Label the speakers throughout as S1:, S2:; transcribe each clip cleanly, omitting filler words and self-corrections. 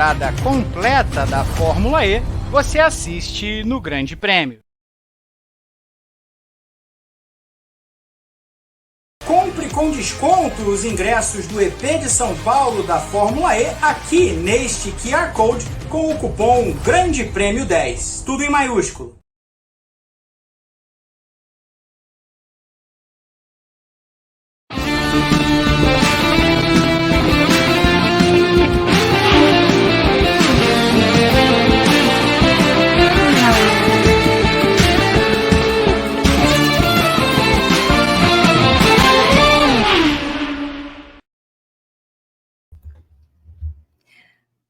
S1: temporada completa da Fórmula E você assiste no Grande Prêmio.
S2: Compre com desconto os ingressos do EP de São Paulo da Fórmula E aqui neste QR Code com o cupom Grande Prêmio 10. Tudo em maiúsculo.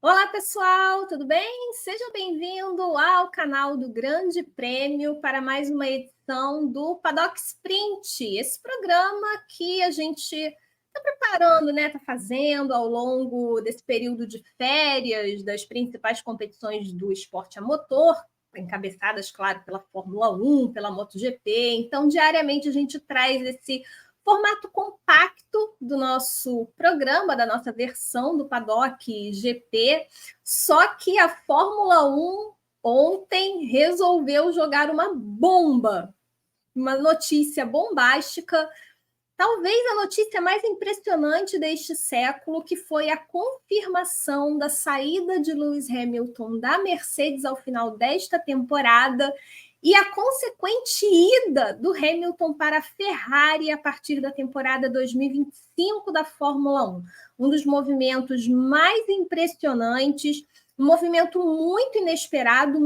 S3: Olá pessoal, tudo bem? Seja bem-vindo ao canal do Grande Prêmio para mais uma edição do Paddock Sprint, esse programa que a gente está preparando, né? Está fazendo ao longo desse período de férias das principais competições do esporte a motor, encabeçadas, claro, pela Fórmula 1, pela MotoGP. Então, diariamente a gente traz esse formato compacto do nosso programa, da nossa versão do Paddock GP, só que a Fórmula 1 ontem resolveu jogar uma bomba, uma notícia bombástica, talvez a notícia mais impressionante deste século, que foi a confirmação da saída de Lewis Hamilton da Mercedes ao final desta temporada e a consequente ida do Hamilton para a Ferrari a partir da temporada 2025 da Fórmula 1. Um dos movimentos mais impressionantes, um movimento muito inesperado,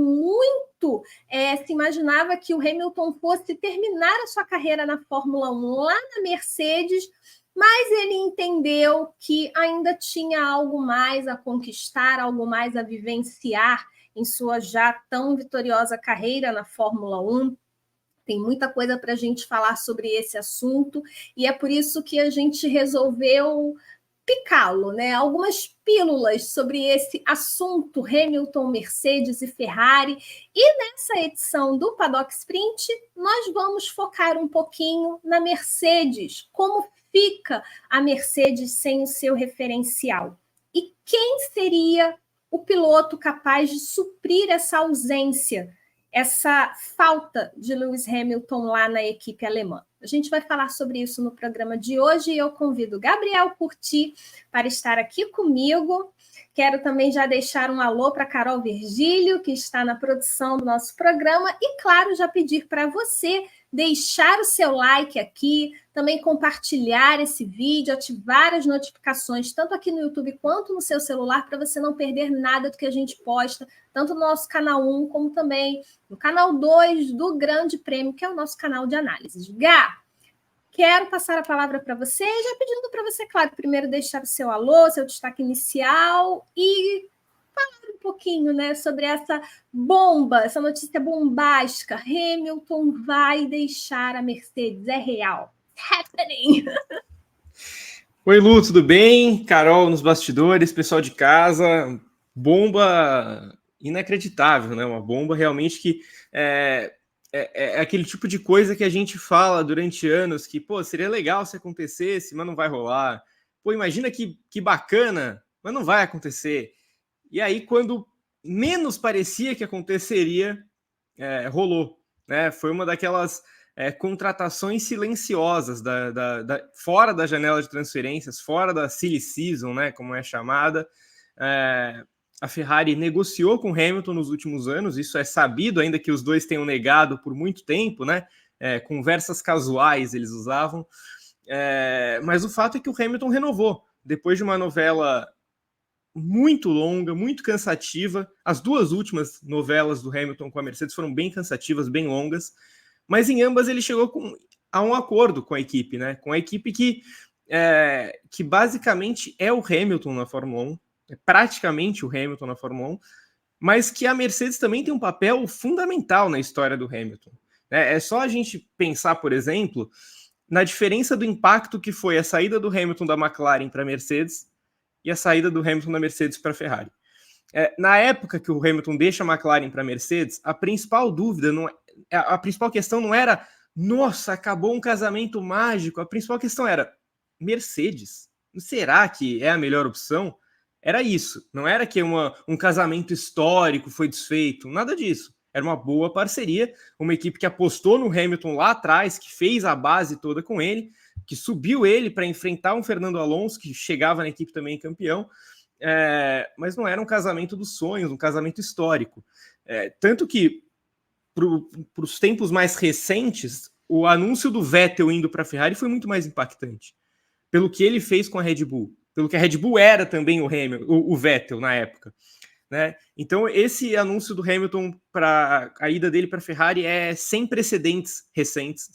S3: se imaginava que o Hamilton fosse terminar a sua carreira na Fórmula 1 lá na Mercedes, mas ele entendeu que ainda tinha algo mais a conquistar, algo mais a vivenciar em sua já tão vitoriosa carreira na Fórmula 1. Tem muita coisa para a gente falar sobre esse assunto, e é por isso que a gente resolveu picá-lo, né? Algumas pílulas sobre esse assunto Hamilton, Mercedes e Ferrari. E nessa edição do Paddock Sprint, nós vamos focar um pouquinho na Mercedes, como fica a Mercedes sem o seu referencial. E quem seria o piloto capaz de suprir essa ausência, essa falta de Lewis Hamilton lá na equipe alemã? A gente vai falar sobre isso no programa de hoje e eu convido Gabriel Curti para estar aqui comigo. Quero também já deixar um alô para Carol Virgílio, que está na produção do nosso programa, e, claro, já pedir para você deixar o seu like aqui, também compartilhar esse vídeo, ativar as notificações, tanto aqui no YouTube quanto no seu celular, para você não perder nada do que a gente posta, tanto no nosso canal 1, como também no canal 2 do Grande Prêmio, que é o nosso canal de análises. Gá, quero passar a palavra para você, já pedindo para você, claro, primeiro deixar o seu alô, seu destaque inicial e falar um pouquinho, né, sobre essa bomba, essa notícia bombástica. Hamilton vai deixar a Mercedes, é real. Happening!
S4: Oi, Lu, tudo bem? Carol nos bastidores, pessoal de casa. Bomba inacreditável, né? Uma bomba realmente que é aquele tipo de coisa que a gente fala durante anos que, pô, seria legal se acontecesse, mas não vai rolar. Pô, imagina que bacana, mas não vai acontecer. E aí, quando menos parecia que aconteceria, rolou, né? Foi uma daquelas contratações silenciosas fora da janela de transferências, fora da silly season, né? Como é chamada. A Ferrari negociou com Hamilton nos últimos anos, isso é sabido, ainda que os dois tenham negado por muito tempo, né? Conversas casuais eles usavam. Mas o fato é que o Hamilton renovou, depois de uma novela muito longa, muito cansativa. As duas últimas novelas do Hamilton com a Mercedes foram bem cansativas, bem longas, mas em ambas ele chegou a um acordo com a equipe, né? Com a equipe que basicamente é o Hamilton na Fórmula 1, é praticamente o Hamilton na Fórmula 1, mas que a Mercedes também tem um papel fundamental na história do Hamilton. É só a gente pensar, por exemplo, na diferença do impacto que foi a saída do Hamilton da McLaren para a Mercedes e a saída do Hamilton da Mercedes para a Ferrari. Na época que o Hamilton deixa a McLaren para a Mercedes, a principal dúvida, a principal questão não era, nossa, acabou um casamento mágico. A principal questão era, Mercedes, será que é a melhor opção? Era isso, não era que um casamento histórico foi desfeito, nada disso. Era uma boa parceria, uma equipe que apostou no Hamilton lá atrás, que fez a base toda com ele, que subiu ele para enfrentar um Fernando Alonso, que chegava na equipe também campeão, mas não era um casamento dos sonhos, um casamento histórico. Tanto que, para os tempos mais recentes, o anúncio do Vettel indo para a Ferrari foi muito mais impactante, pelo que ele fez com a Red Bull, pelo que a Red Bull era também o Vettel na época. Né? Então, esse anúncio do Hamilton para a ida dele para a Ferrari é sem precedentes recentes,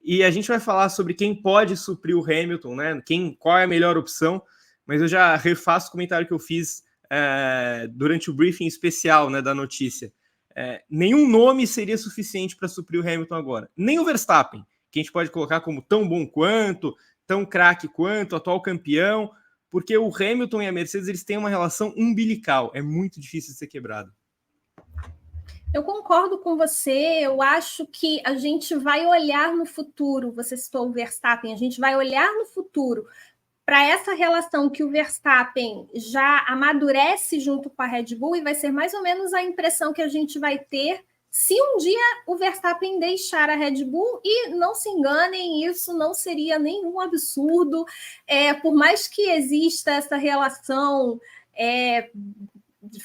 S4: e a gente vai falar sobre quem pode suprir o Hamilton, né? Qual é a melhor opção, mas eu já refaço o comentário que eu fiz durante o briefing especial, né, da notícia. Nenhum nome seria suficiente para suprir o Hamilton agora, nem o Verstappen, que a gente pode colocar como tão bom quanto, tão craque quanto, atual campeão, porque o Hamilton e a Mercedes eles têm uma relação umbilical, é muito difícil de ser quebrado.
S3: Eu concordo com você, eu acho que a gente vai olhar no futuro, você citou o Verstappen, a gente vai olhar no futuro para essa relação que o Verstappen já amadurece junto com a Red Bull, e vai ser mais ou menos a impressão que a gente vai ter se um dia o Verstappen deixar a Red Bull. E não se enganem, isso não seria nenhum absurdo, por mais que exista essa relação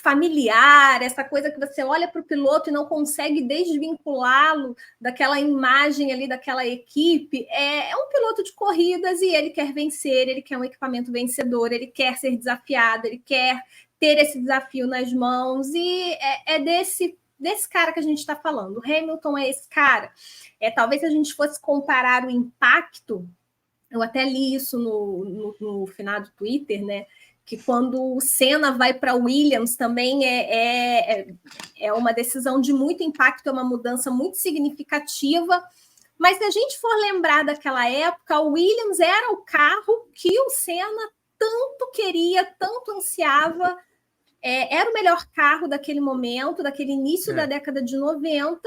S3: familiar, essa coisa que você olha para o piloto e não consegue desvinculá-lo daquela imagem ali, daquela equipe. É um piloto de corridas e ele quer vencer, ele quer um equipamento vencedor, ele quer ser desafiado, ele quer ter esse desafio nas mãos, e é desse cara que a gente está falando. O Hamilton é esse cara. Talvez se a gente fosse comparar o impacto, eu até li isso no final do Twitter, né? Que quando o Senna vai para Williams também é uma decisão de muito impacto, é uma mudança muito significativa. Mas se a gente for lembrar daquela época, o Williams era o carro que o Senna tanto queria, tanto ansiava, era o melhor carro daquele momento, daquele início da década de 90,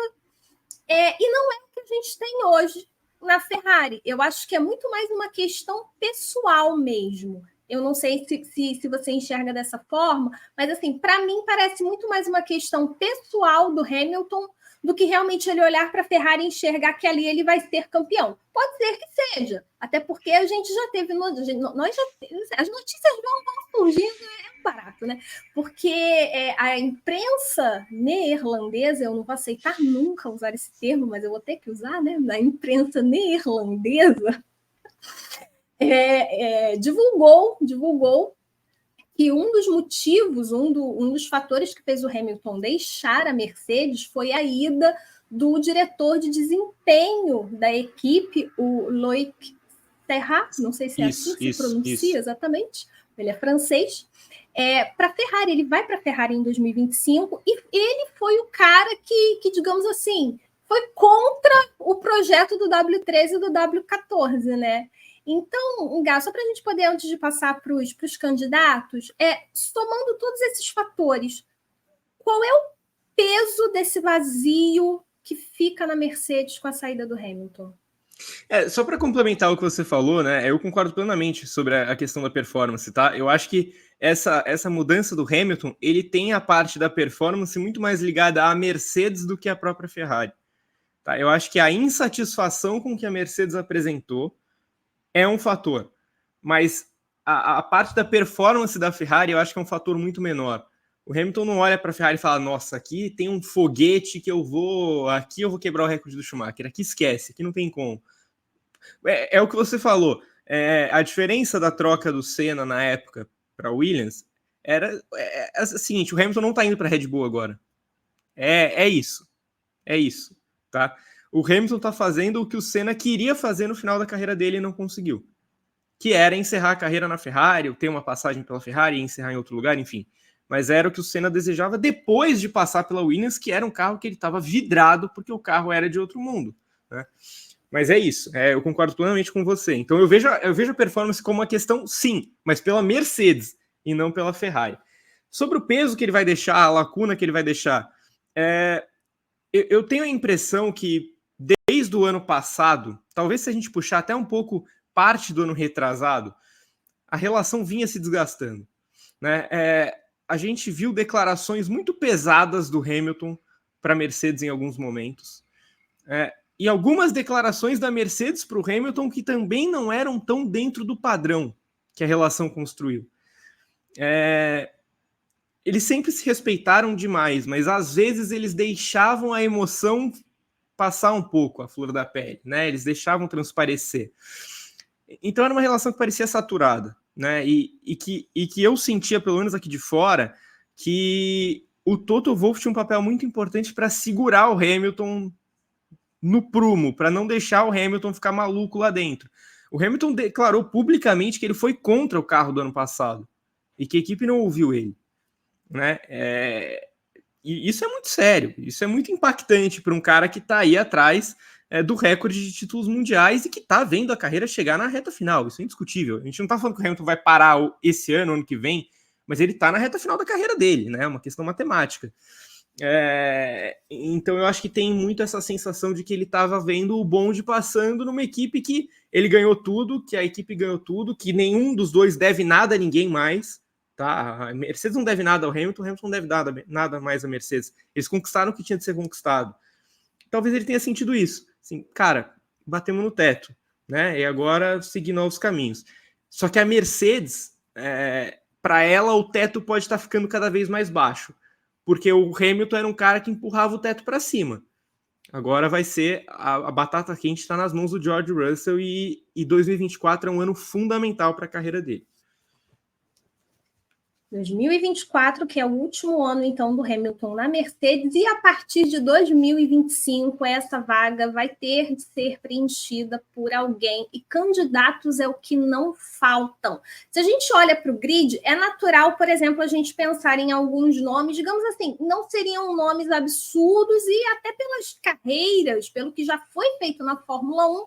S3: e não é o que a gente tem hoje na Ferrari. Eu acho que é muito mais uma questão pessoal mesmo. Eu não sei se você enxerga dessa forma, mas assim, para mim parece muito mais uma questão pessoal do Hamilton do que realmente ele olhar para a Ferrari e enxergar que ali ele vai ser campeão. Pode ser que seja, até porque a gente já teve, as notícias vão surgindo, barato, né? Porque a imprensa neerlandesa, eu não vou aceitar nunca usar esse termo, mas eu vou ter que usar, né? A imprensa neerlandesa divulgou que um dos motivos, um dos fatores que fez o Hamilton deixar a Mercedes foi a ida do diretor de desempenho da equipe, o Loic Serra, não sei se é assim que se pronuncia exatamente, ele é francês, para a Ferrari. Ele vai para a Ferrari em 2025 e ele foi o cara que, digamos assim, foi contra o projeto do W13 e do W14, né? Então, Gá, só para a gente poder, antes de passar para os candidatos, somando todos esses fatores, qual é o peso desse vazio que fica na Mercedes com a saída do Hamilton?
S4: Só para complementar o que você falou, né? Eu concordo plenamente sobre a questão da performance, tá? Eu acho que essa mudança do Hamilton, ele tem a parte da performance muito mais ligada à Mercedes do que à própria Ferrari. Tá? Eu acho que a insatisfação com que a Mercedes apresentou é um fator, mas a parte da performance da Ferrari eu acho que é um fator muito menor. O Hamilton não olha para a Ferrari e fala, nossa, aqui tem um foguete que eu vou quebrar o recorde do Schumacher, aqui esquece, aqui não tem como. É o que você falou, a diferença da troca do Senna na época para Williams era a seguinte, o Hamilton não está indo para a Red Bull agora. É isso, tá? O Hamilton está fazendo o que o Senna queria fazer no final da carreira dele e não conseguiu, que era encerrar a carreira na Ferrari, ter uma passagem pela Ferrari e encerrar em outro lugar, enfim. Mas era o que o Senna desejava depois de passar pela Williams, que era um carro que ele estava vidrado, porque o carro era de outro mundo, né? Mas é isso, eu concordo plenamente com você. Então eu vejo a performance como uma questão, sim, mas pela Mercedes e não pela Ferrari. Sobre o peso que ele vai deixar, a lacuna que ele vai deixar, eu tenho a impressão que desde o ano passado, talvez se a gente puxar até um pouco parte do ano retrasado, a relação vinha se desgastando, né? A gente viu declarações muito pesadas do Hamilton para a Mercedes em alguns momentos, e algumas declarações da Mercedes para o Hamilton que também não eram tão dentro do padrão que a relação construiu. Eles sempre se respeitaram demais, mas às vezes eles deixavam a emoção passar um pouco a flor da pele, né? Eles deixavam transparecer. Então era uma relação que parecia saturada, né? E que eu sentia, pelo menos aqui de fora, que o Toto Wolff tinha um papel muito importante para segurar o Hamilton no prumo, para não deixar o Hamilton ficar maluco lá dentro. O Hamilton declarou publicamente que ele foi contra o carro do ano passado e que a equipe não ouviu ele, né? E isso é muito sério, isso é muito impactante para um cara que está aí atrás do recorde de títulos mundiais e que está vendo a carreira chegar na reta final. Isso é indiscutível. A gente não está falando que o Hamilton vai parar esse ano que vem, mas ele está na reta final da carreira dele, né? É uma questão matemática. Então eu acho que tem muito essa sensação de que ele estava vendo o bonde passando numa equipe que ele ganhou tudo, que a equipe ganhou tudo, que nenhum dos dois deve nada a ninguém mais. Tá? A Mercedes não deve nada ao Hamilton, o Hamilton não deve nada mais à Mercedes. Eles conquistaram o que tinha de ser conquistado. Talvez ele tenha sentido isso. Assim, cara, batemos no teto, né? E agora seguir novos caminhos. Só que a Mercedes, para ela, o teto pode estar ficando cada vez mais baixo, porque o Hamilton era um cara que empurrava o teto para cima. Agora vai ser a batata quente está nas mãos do George Russell e 2024 é um ano fundamental para a carreira dele.
S3: 2024, que é o último ano, então, do Hamilton na Mercedes, e a partir de 2025, essa vaga vai ter de ser preenchida por alguém, e candidatos é o que não faltam. Se a gente olha para o grid, é natural, por exemplo, a gente pensar em alguns nomes, digamos assim, não seriam nomes absurdos, e até pelas carreiras, pelo que já foi feito na Fórmula 1,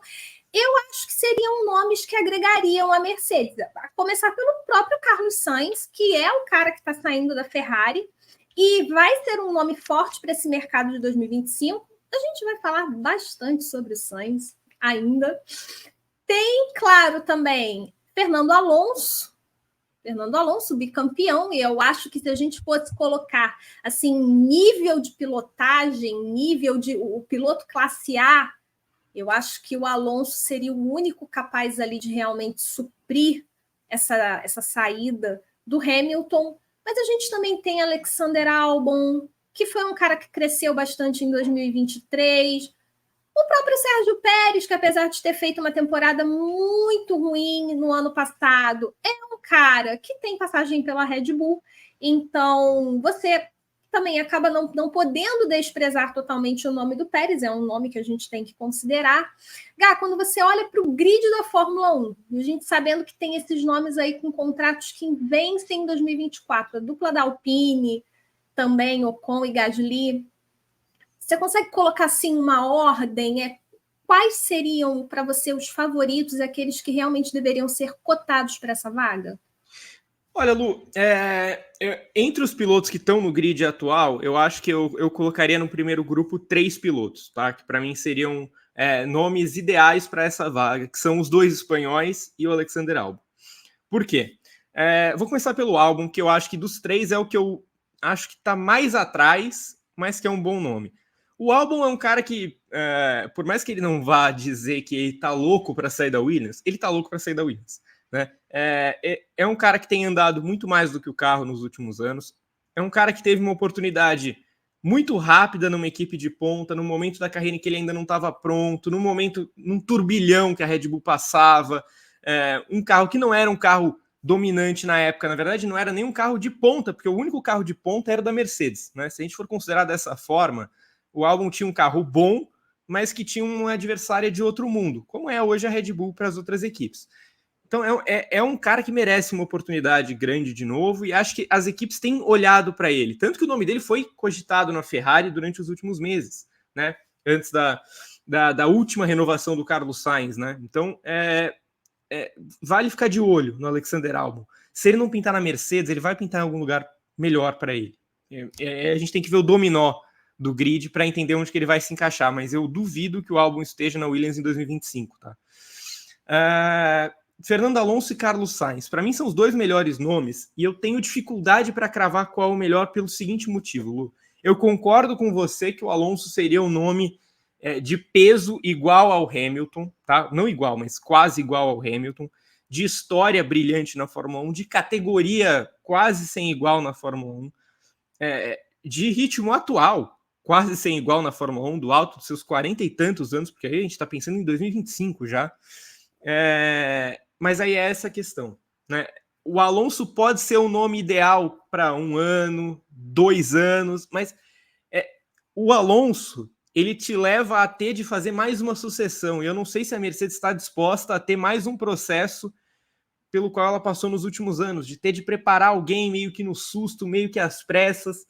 S3: eu acho que seriam nomes que agregariam a Mercedes. A começar pelo próprio Carlos Sainz, que é o cara que está saindo da Ferrari, e vai ser um nome forte para esse mercado de 2025. A gente vai falar bastante sobre o Sainz ainda. Tem, claro, também Fernando Alonso, bicampeão, e eu acho que se a gente fosse colocar assim, nível de pilotagem, nível de o piloto classe A, eu acho que o Alonso seria o único capaz ali de realmente suprir essa saída do Hamilton. Mas a gente também tem Alexander Albon, que foi um cara que cresceu bastante em 2023. O próprio Sérgio Pérez, que apesar de ter feito uma temporada muito ruim no ano passado, é um cara que tem passagem pela Red Bull. Então, você também acaba não podendo desprezar totalmente o nome do Pérez, é um nome que a gente tem que considerar. Gá, quando você olha para o grid da Fórmula 1, a gente sabendo que tem esses nomes aí com contratos que vencem em 2024, a dupla da Alpine, também Ocon e Gasly, você consegue colocar assim uma ordem? Quais seriam para você os favoritos, aqueles que realmente deveriam ser cotados para essa vaga?
S4: Olha, Lu, entre os pilotos que estão no grid atual, eu acho que eu colocaria no primeiro grupo 3 pilotos, tá? Que para mim seriam nomes ideais para essa vaga, que são os 2 espanhóis e o Alexander Albon. Por quê? Vou começar pelo Albon, que eu acho que dos 3 é o que eu acho que está mais atrás, mas que é um bom nome. O Albon é um cara que, por mais que ele não vá dizer que ele tá louco para sair da Williams, ele tá louco para sair da Williams, né? É um cara que tem andado muito mais do que o carro nos últimos anos. É um cara que teve uma oportunidade muito rápida numa equipe de ponta, no momento da carreira em que ele ainda não estava pronto, num turbilhão que a Red Bull passava, um carro que não era um carro dominante na época, na verdade não era nem um carro de ponta, porque o único carro de ponta era da Mercedes, né? Se a gente for considerar dessa forma, o Albon tinha um carro bom, mas que tinha uma adversária de outro mundo, como é hoje a Red Bull para as outras equipes. Então é um cara que merece uma oportunidade grande de novo, e acho que as equipes têm olhado para ele, tanto que o nome dele foi cogitado na Ferrari durante os últimos meses, né? Antes da última renovação do Carlos Sainz, né? Então vale ficar de olho no Alexander Albon. Se ele não pintar na Mercedes, ele vai pintar em algum lugar melhor para ele. A gente tem que ver o dominó do grid para entender onde que ele vai se encaixar, mas eu duvido que o Albon esteja na Williams em 2025, tá? Fernando Alonso e Carlos Sainz. Para mim são os dois melhores nomes e eu tenho dificuldade para cravar qual é o melhor pelo seguinte motivo, Lu. Eu concordo com você que o Alonso seria um nome de peso igual ao Hamilton, tá? Não igual, mas quase igual ao Hamilton, de história brilhante na Fórmula 1, de categoria quase sem igual na Fórmula 1, de ritmo atual, quase sem igual na Fórmula 1, do alto dos seus 40 e tantos anos, porque aí a gente está pensando em 2025 já. Mas aí é essa questão, né? O Alonso pode ser o nome ideal para 1 ano, 2 anos, mas o Alonso, ele te leva a ter de fazer mais uma sucessão, e eu não sei se a Mercedes está disposta a ter mais um processo pelo qual ela passou nos últimos anos, de ter de preparar alguém meio que no susto, meio que às pressas.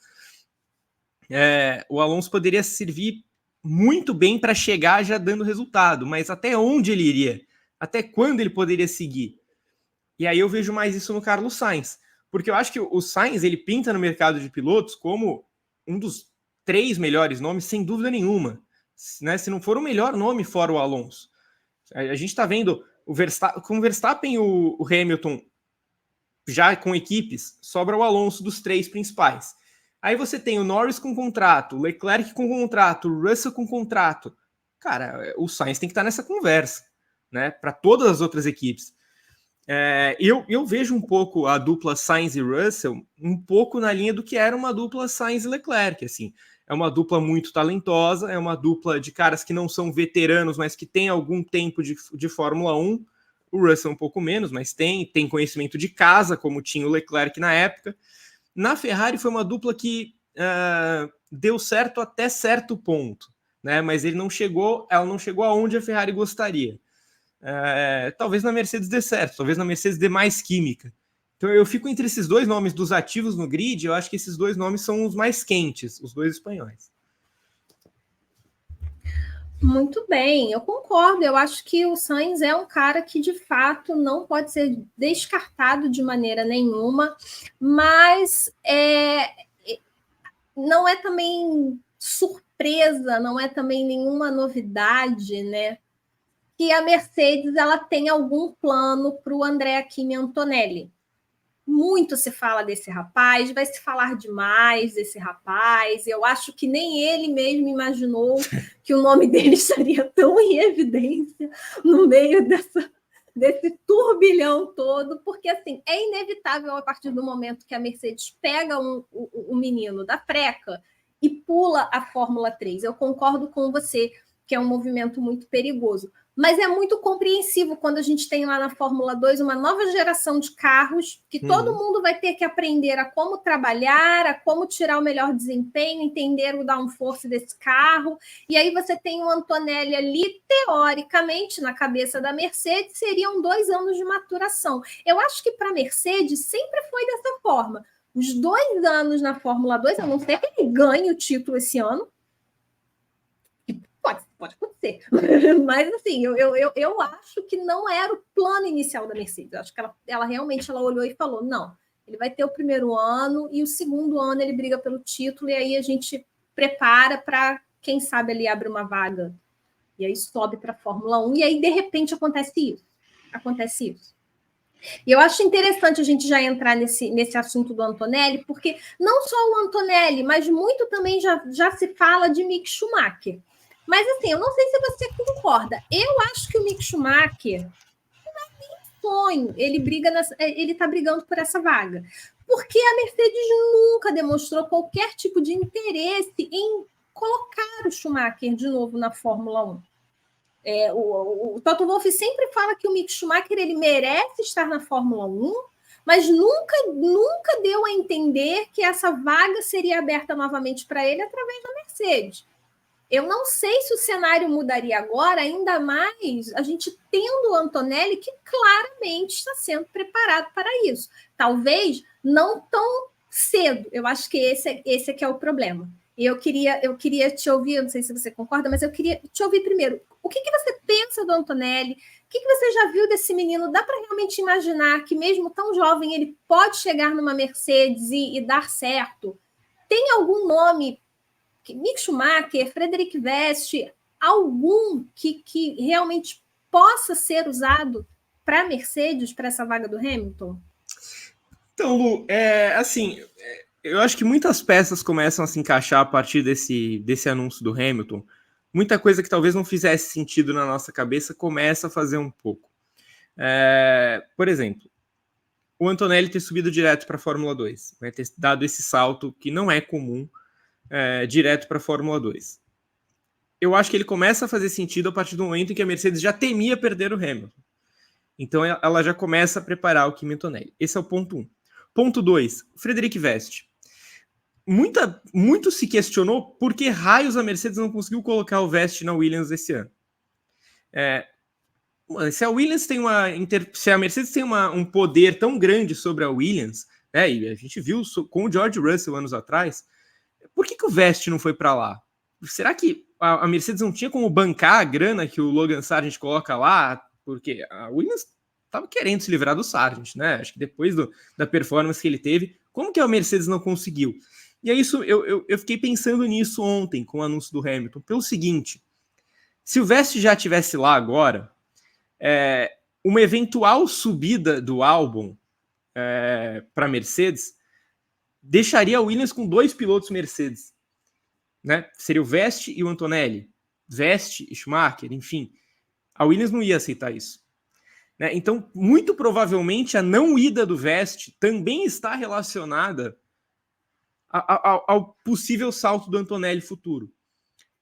S4: O Alonso poderia servir muito bem para chegar já dando resultado, mas até onde ele iria? Até quando ele poderia seguir? E aí eu vejo mais isso no Carlos Sainz, porque eu acho que o Sainz, ele pinta no mercado de pilotos como um dos 3 melhores nomes, sem dúvida nenhuma, né? Se não for o melhor nome fora o Alonso. A gente está vendo com o Verstappen e o Hamilton já com equipes, sobra o Alonso dos 3 principais. Aí você tem o Norris com contrato, o Leclerc com contrato, o Russell com contrato. Cara, o Sainz tem que estar nessa conversa, né? Para todas as outras equipes. Eu vejo um pouco a dupla Sainz e Russell um pouco na linha do que era uma dupla Sainz e Leclerc, assim. É uma dupla muito talentosa, é uma dupla de caras que não são veteranos, mas que tem algum tempo de Fórmula 1. O Russell um pouco menos, mas tem conhecimento de casa, como tinha o Leclerc na época. Na Ferrari foi uma dupla que deu certo até certo ponto, né? Mas ela não chegou aonde a Ferrari gostaria. Talvez na Mercedes dê certo, talvez na Mercedes dê mais química. Então eu fico entre esses 2 nomes dos ativos no grid, eu acho que esses 2 nomes são os mais quentes, os 2 espanhóis.
S3: Muito bem, eu concordo. Eu acho que o Sainz é um cara que, de fato, não pode ser descartado de maneira nenhuma, mas não é também surpresa, não é também nenhuma novidade, né? Que a Mercedes ela tem algum plano para o Andrea Kimi Antonelli. Muito se fala desse rapaz, vai se falar demais desse rapaz. Eu acho que nem ele mesmo imaginou que o nome dele estaria tão em evidência no meio desse turbilhão todo, porque assim, é inevitável a partir do momento que a Mercedes pega um menino da Preca e pula a Fórmula 3. Eu concordo com você que é um movimento muito perigoso. Mas é muito compreensivo quando a gente tem lá na Fórmula 2 uma nova geração de carros que todo mundo vai ter que aprender a como trabalhar, a como tirar o melhor desempenho, entender o downforce desse carro. E aí você tem o Antonelli ali, teoricamente, na cabeça da Mercedes, seriam 2 anos de maturação. Eu acho que para a Mercedes sempre foi dessa forma. Os 2 anos na Fórmula 2, a não ser que ele ganhe o título esse ano, pode acontecer, mas assim, eu acho que não era o plano inicial da Mercedes. Eu acho que ela realmente olhou e falou, não, ele vai ter o primeiro ano e o segundo ano ele briga pelo título e aí a gente prepara para, quem sabe, ele abre uma vaga e aí sobe para a Fórmula 1 e aí de repente acontece isso. E eu acho interessante a gente já entrar nesse assunto do Antonelli, porque não só o Antonelli, mas muito também já se fala de Mick Schumacher. Mas assim, eu não sei se você concorda. Eu acho que o Mick Schumacher não é nem sonho. Ele está brigando por essa vaga. Porque a Mercedes nunca demonstrou qualquer tipo de interesse em colocar o Schumacher de novo na Fórmula 1. O Toto Wolff sempre fala que o Mick Schumacher ele merece estar na Fórmula 1, mas nunca deu a entender que essa vaga seria aberta novamente para ele através da Mercedes. Eu não sei se o cenário mudaria agora, ainda mais a gente tendo o Antonelli, que claramente está sendo preparado para isso. Talvez não tão cedo. Eu acho que esse é que é o problema. E eu queria te ouvir, não sei se você concorda, mas eu queria te ouvir primeiro. O que você pensa do Antonelli? O que você já viu desse menino? Dá para realmente imaginar que mesmo tão jovem ele pode chegar numa Mercedes e dar certo? Tem algum nome... Mick Schumacher, Frederic Vest, algum que realmente possa ser usado para a Mercedes, para essa vaga do Hamilton?
S4: Então, Lu, eu acho que muitas peças começam a se encaixar a partir desse anúncio do Hamilton. Muita coisa que talvez não fizesse sentido na nossa cabeça começa a fazer um pouco. Por exemplo, o Antonelli ter subido direto para a Fórmula 2, né, ter dado esse salto que não é comum, direto para a Fórmula 2. Eu acho que ele começa a fazer sentido a partir do momento em que a Mercedes já temia perder o Hamilton. Então ela já começa a preparar o Kimi Antonelli. Esse é o ponto 1. Ponto 2, Frederic Vest. Muito se questionou por que raios a Mercedes não conseguiu colocar o Vest na Williams esse ano. Se a Mercedes tem um poder tão grande sobre a Williams, né, e a gente viu com o George Russell anos atrás, por que o Vest não foi para lá? Será que a Mercedes não tinha como bancar a grana que o Logan Sargent coloca lá? Porque a Williams estava querendo se livrar do Sargent, né? Acho que depois da performance que ele teve, como que a Mercedes não conseguiu? E é isso, eu fiquei pensando nisso ontem com o anúncio do Hamilton, pelo seguinte: se o Vest já estivesse lá agora, uma eventual subida do Albon para a Mercedes deixaria a Williams com 2 pilotos Mercedes, né? Seria o Vest e o Antonelli, Vest e Schumacher, enfim. A Williams não ia aceitar isso, né? Então, muito provavelmente, a não ida do Vest também está relacionada ao possível salto do Antonelli futuro.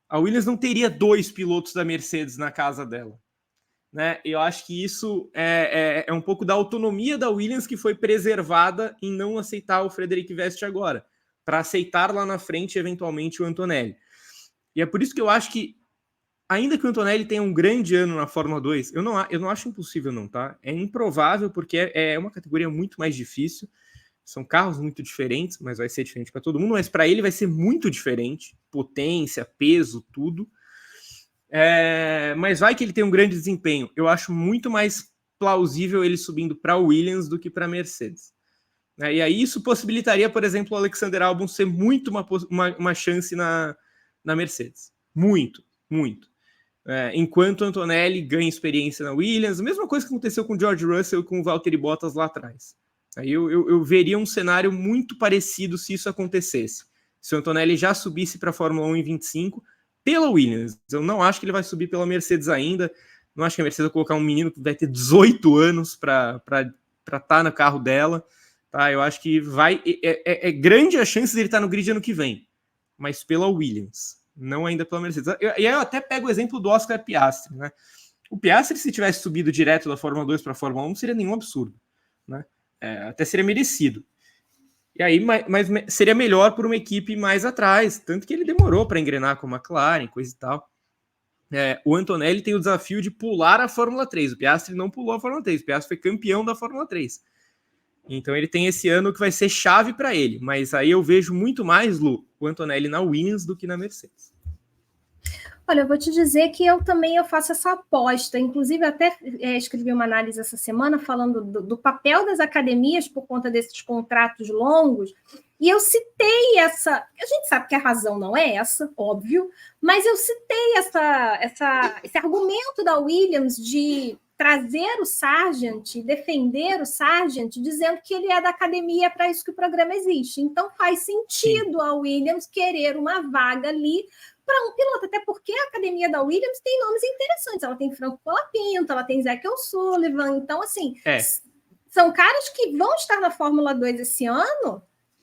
S4: A Williams não teria 2 pilotos da Mercedes na casa dela, né? Eu acho que isso é um pouco da autonomia da Williams que foi preservada em não aceitar o Frederic Vest agora, para aceitar lá na frente, eventualmente, o Antonelli. E é por isso que eu acho que, ainda que o Antonelli tenha um grande ano na Fórmula 2, eu não acho impossível não, tá? É improvável, porque é uma categoria muito mais difícil, são carros muito diferentes, mas vai ser diferente para todo mundo, mas para ele vai ser muito diferente, potência, peso, tudo. Mas vai que ele tem um grande desempenho. Eu acho muito mais plausível ele subindo para a Williams do que para a Mercedes. E aí isso possibilitaria, por exemplo, o Alexander Albon ser muito uma chance na Mercedes. Muito, muito. Enquanto o Antonelli ganha experiência na Williams, a mesma coisa que aconteceu com o George Russell e com o Valtteri Bottas lá atrás. Aí eu veria um cenário muito parecido se isso acontecesse. Se o Antonelli já subisse para a Fórmula 1 em 25, pela Williams. Eu não acho que ele vai subir pela Mercedes ainda. Não acho que a Mercedes vai colocar um menino que vai ter 18 anos para estar no carro dela. Tá? Eu acho que é grande a chance dele estar no grid ano que vem, mas pela Williams, não ainda pela Mercedes. E aí eu até pego o exemplo do Oscar Piastri, né? O Piastri, se tivesse subido direto da Fórmula 2 para a Fórmula 1, não seria nenhum absurdo, né? Até seria merecido. E aí, mas seria melhor por uma equipe mais atrás, tanto que ele demorou para engrenar com a McLaren, coisa e tal. O Antonelli tem o desafio de pular a Fórmula 3. O Piastri não pulou a Fórmula 3, o Piastri foi campeão da Fórmula 3. Então ele tem esse ano que vai ser chave para ele, mas aí eu vejo muito mais, Lu, o Antonelli na Williams do que na Mercedes.
S3: Olha, eu vou te dizer que eu faço essa aposta. Inclusive, até escrevi uma análise essa semana falando do papel das academias por conta desses contratos longos, e eu citei essa... A gente sabe que a razão não é essa, óbvio, mas eu citei esse argumento da Williams de trazer o Sargent, defender o Sargent, dizendo que ele é da academia, para isso que o programa existe. Então, faz sentido a Williams querer uma vaga ali para um piloto, até porque a academia da Williams tem nomes interessantes. Ela tem Franco Colapinto, ela tem Zac O'Sullivan. Então, assim, são caras que vão estar na Fórmula 2 esse ano.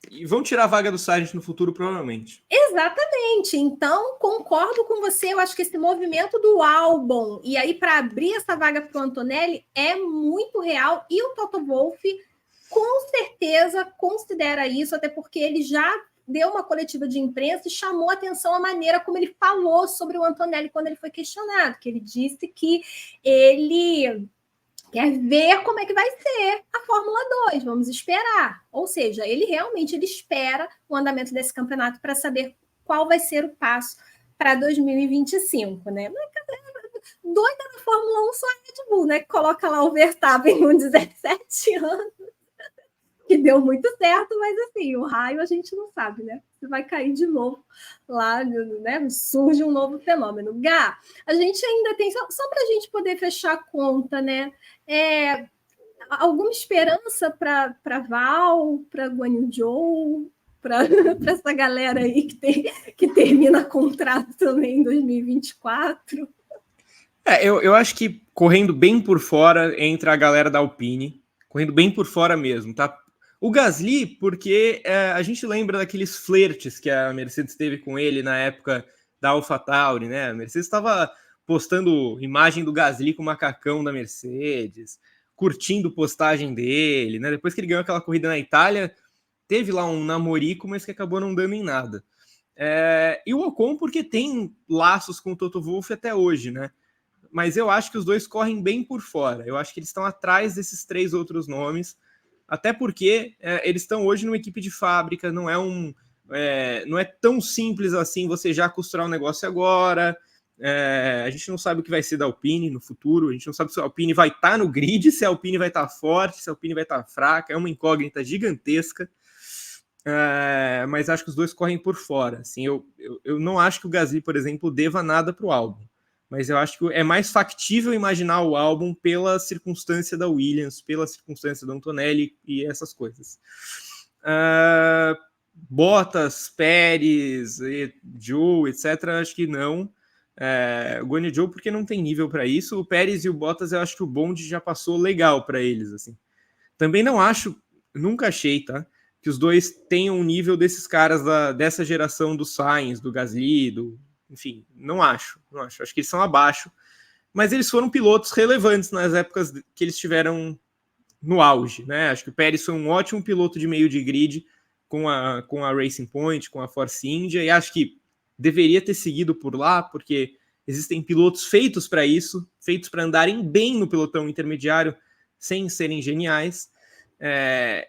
S4: E vão tirar a vaga do Sargent no futuro, provavelmente.
S3: Exatamente. Então, concordo com você. Eu acho que esse movimento do Albon, e aí para abrir essa vaga para o Antonelli, é muito real. E o Toto Wolff, com certeza, considera isso, até porque ele já deu uma coletiva de imprensa e chamou atenção a maneira como ele falou sobre o Antonelli quando ele foi questionado, que ele disse que ele quer ver como é que vai ser a Fórmula 2, vamos esperar. Ou seja, ele espera o andamento desse campeonato para saber qual vai ser o passo para 2025, né? Doida na Fórmula 1 só a Red Bull, né? Que coloca lá o Verstappen com 17 anos. que deu muito certo, mas assim, o raio a gente não sabe, né? Você vai cair de novo lá, né? Surge um novo fenômeno. Gá, a gente ainda tem, só para a gente poder fechar a conta, né? Alguma esperança para Val, para Guanyu, para essa galera aí que termina contrato também em 2024?
S4: Eu acho que correndo bem por fora entra a galera da Alpine, correndo bem por fora mesmo, tá? O Gasly, porque a gente lembra daqueles flertes que a Mercedes teve com ele na época da AlphaTauri, né? A Mercedes estava postando imagem do Gasly com o macacão da Mercedes, curtindo postagem dele, né? Depois que ele ganhou aquela corrida na Itália, teve lá um namorico, mas que acabou não dando em nada. E o Ocon, porque tem laços com o Toto Wolff até hoje, né? Mas eu acho que os dois correm bem por fora. Eu acho que eles estão atrás desses 3 outros nomes, até porque eles estão hoje numa equipe de fábrica, não é tão simples assim você já costurar um negócio agora. A gente não sabe o que vai ser da Alpine no futuro, a gente não sabe se a Alpine vai estar no grid, se a Alpine vai estar forte, se a Alpine vai estar fraca, é uma incógnita gigantesca. Mas acho que os dois correm por fora. Assim, eu não acho que o Gasly, por exemplo, deva nada para o álbum, mas eu acho que é mais factível imaginar o álbum pela circunstância da Williams, pela circunstância do Antonelli e essas coisas. Bottas, Pérez, Zhou, etc., acho que não. O Guanyu Zhou porque não tem nível para isso. O Pérez e o Bottas, eu acho que o bonde já passou legal para eles. Assim. Também não acho, nunca achei, tá? Que os dois tenham um nível desses caras dessa geração do Sainz, do Gasly, enfim, não acho. Acho que eles são abaixo, mas eles foram pilotos relevantes nas épocas que eles estiveram no auge, né? Acho que o Pérez foi um ótimo piloto de meio de grid com a Racing Point, com a Force India, e acho que deveria ter seguido por lá, porque existem pilotos feitos para isso, feitos para andarem bem no pelotão intermediário, sem serem geniais.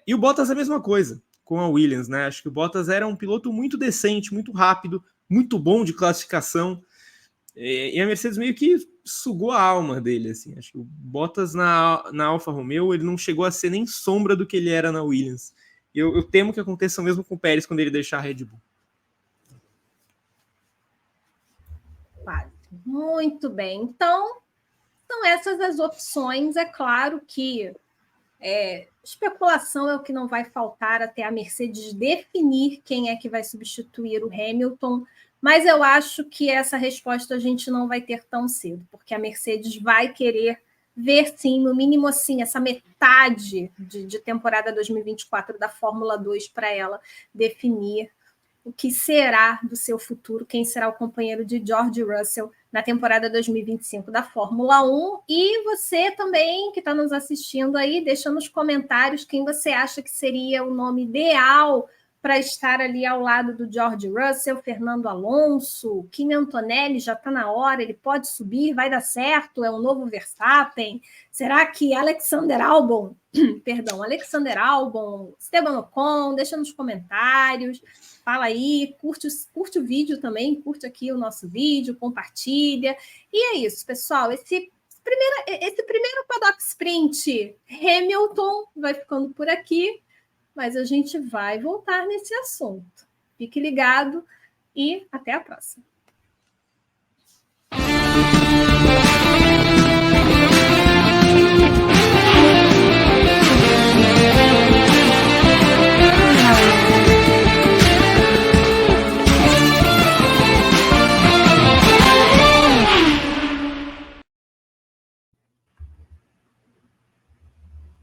S4: E o Bottas é a mesma coisa com a Williams, né? Acho que o Bottas era um piloto muito decente, muito rápido, muito bom de classificação, e a Mercedes meio que sugou a alma dele, assim. Acho que o Bottas na Alfa Romeo, ele não chegou a ser nem sombra do que ele era na Williams. Eu temo que aconteça o mesmo com o Pérez quando ele deixar a Red Bull.
S3: Muito bem, então são essas as opções. É claro que especulação é o que não vai faltar até a Mercedes definir quem é que vai substituir o Hamilton, mas eu acho que essa resposta a gente não vai ter tão cedo, porque a Mercedes vai querer ver, sim, no mínimo assim, essa metade de temporada 2024 da Fórmula 2 para ela definir o que será do seu futuro, quem será o companheiro de George Russell na temporada 2025 da Fórmula 1. E você também, que está nos assistindo aí, deixa nos comentários quem você acha que seria o nome ideal para estar ali ao lado do George Russell. Fernando Alonso, Kimi Antonelli, já está na hora, ele pode subir, vai dar certo, é um novo Verstappen. Será que Alexander Albon, Esteban Ocon, deixa nos comentários, fala aí, curte o vídeo também, curte aqui o nosso vídeo, compartilha. E é isso, pessoal, esse primeiro Paddock Sprint Hamilton vai ficando por aqui, mas a gente vai voltar nesse assunto. Fique ligado e até a próxima.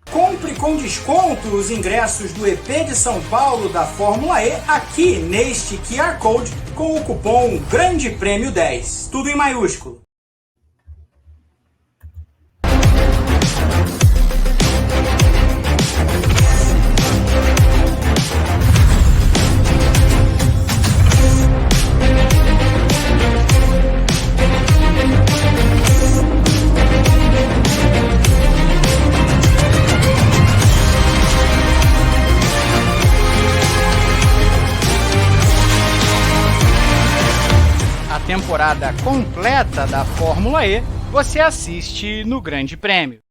S2: Compre com desconto os ingressos do EP de São Paulo da Fórmula E aqui neste QR Code com o cupom Grande Prêmio 10. Tudo em maiúsculo.
S1: A temporada completa da Fórmula E você assiste no Grande Prêmio.